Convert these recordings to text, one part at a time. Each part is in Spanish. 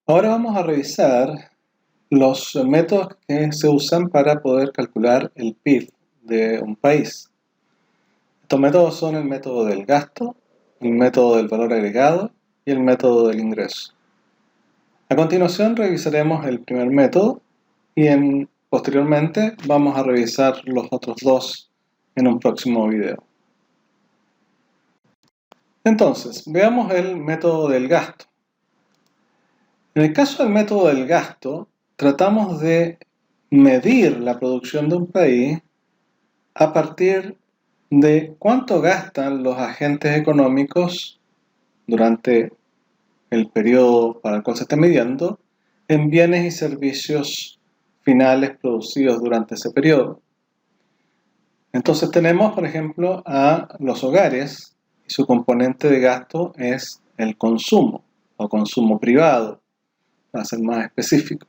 Ahora vamos a revisar los métodos que se usan para poder calcular el PIB de un país. Estos métodos son el método del gasto, el método del valor agregado y el método del ingreso. A continuación revisaremos el primer método y posteriormente vamos a revisar los otros dos en un próximo video. Entonces, veamos el método del gasto. En el caso del método del gasto, tratamos de medir la producción de un país a partir de cuánto gastan los agentes económicos durante el periodo para el cual se está midiendo en bienes y servicios finales producidos durante ese periodo. Entonces tenemos, por ejemplo, a los hogares y su componente de gasto es el consumo o consumo privado, para ser más específico.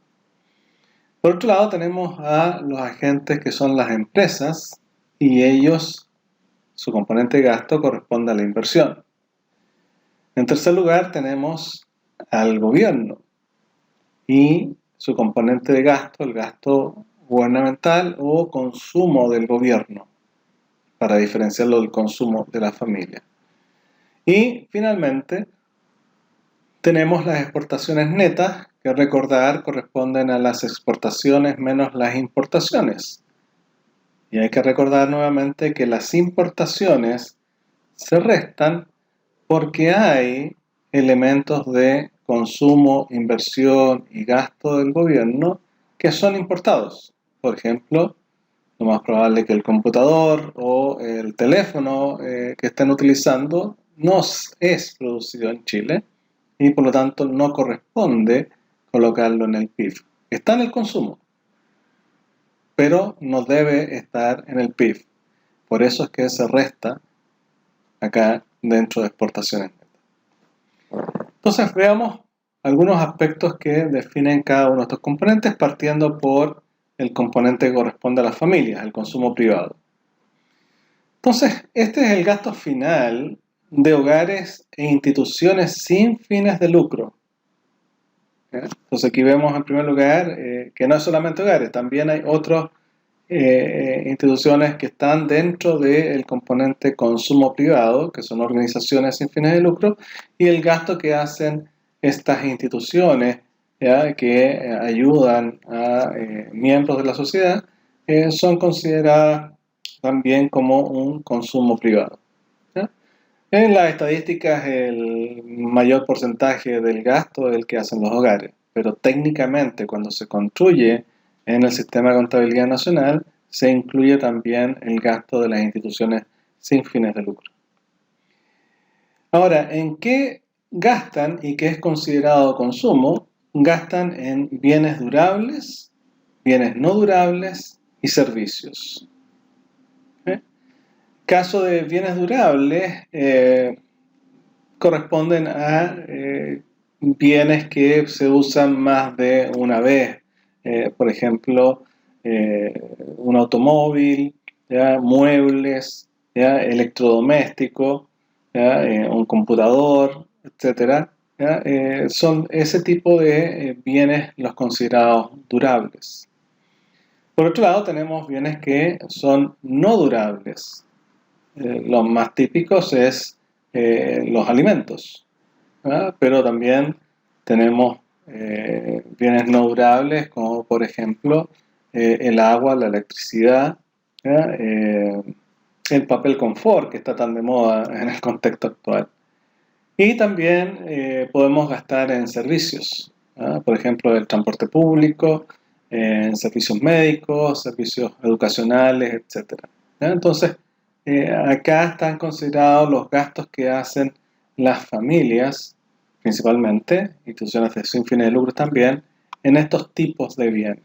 Por otro lado tenemos a los agentes que son las empresas y ellos, su componente de gasto corresponde a la inversión. En tercer lugar tenemos al gobierno y su componente de gasto, el gasto gubernamental o consumo del gobierno, para diferenciarlo del consumo de la familia. Y finalmente tenemos las exportaciones netas, que recordar corresponden a las exportaciones menos las importaciones. Y hay que recordar nuevamente que las importaciones se restan porque hay elementos de consumo, inversión y gasto del gobierno que son importados. Por ejemplo, lo más probable es que el computador o el teléfono que estén utilizando no es producido en Chile y por lo tanto no corresponde colocarlo en el PIB. Está en el consumo, pero no debe estar en el PIB. Por eso es que se resta acá dentro de exportaciones netas. Entonces veamos algunos aspectos que definen cada uno de estos componentes, partiendo por el componente que corresponde a las familias, el consumo privado. Entonces, este es el gasto final de hogares e instituciones sin fines de lucro. Entonces aquí vemos en primer lugar que no es solamente hogares, también hay otras instituciones que están dentro del componente consumo privado, que son organizaciones sin fines de lucro, y el gasto que hacen estas instituciones, ¿ya?, que ayudan a miembros de la sociedad, son consideradas también como un consumo privado. ¿Ya? En las estadísticas, el mayor porcentaje del gasto es el que hacen los hogares, pero técnicamente cuando se construye en el sistema de contabilidad nacional, se incluye también el gasto de las instituciones sin fines de lucro. Ahora, ¿en qué gastan y qué es considerado consumo? Gastan en bienes durables, bienes no durables y servicios. Caso de bienes durables, corresponden a bienes que se usan más de una vez. Por ejemplo, un automóvil, ¿ya?, muebles, ¿ya?, electrodomésticos, ¿ya?, un computador, etc. Son ese tipo de bienes los considerados durables. Por otro lado, tenemos bienes que son no durables. Los más típicos es los alimentos, ¿verdad? Pero también tenemos bienes no durables como por ejemplo el agua, la electricidad, el papel confort, que está tan de moda en el contexto actual. Y también podemos gastar en servicios, ¿verdad? Por ejemplo el transporte público, en servicios médicos, servicios educacionales, etc. Entonces, acá están considerados los gastos que hacen las familias, principalmente, instituciones sin fines de lucro también, en estos tipos de bienes.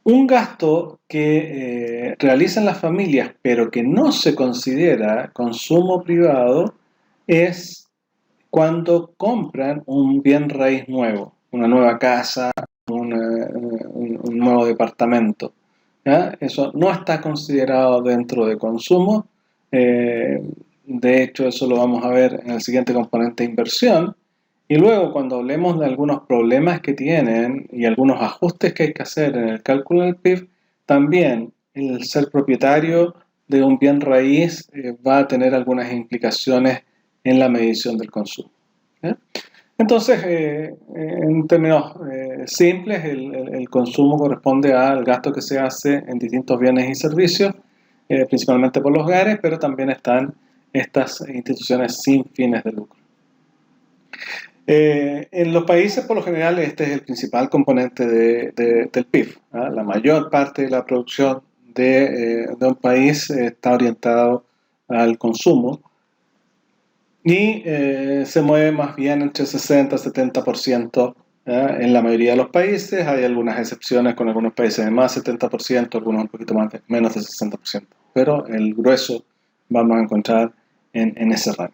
Un gasto que realizan las familias, pero que no se considera consumo privado, es cuando compran un bien raíz nuevo, una nueva casa, un nuevo departamento. ¿Ya? Eso no está considerado dentro de consumo. De hecho, eso lo vamos a ver en el siguiente componente, inversión. Y luego, cuando hablemos de algunos problemas que tienen y algunos ajustes que hay que hacer en el cálculo del PIB, también el ser propietario de un bien raíz va a tener algunas implicaciones en la medición del consumo. ¿Ya? Entonces, en términos simples, el consumo corresponde al gasto que se hace en distintos bienes y servicios, principalmente por los hogares, pero también están estas instituciones sin fines de lucro. En los países, por lo general, este es el principal componente del PIB. ¿Ah? La mayor parte de la producción de un país está orientado al consumo y se mueve más bien entre 60 y 70%. En la mayoría de los países. Hay algunas excepciones con algunos países de más 70%, algunos un poquito más menos de 60%, pero el grueso vamos a encontrar en ese rango.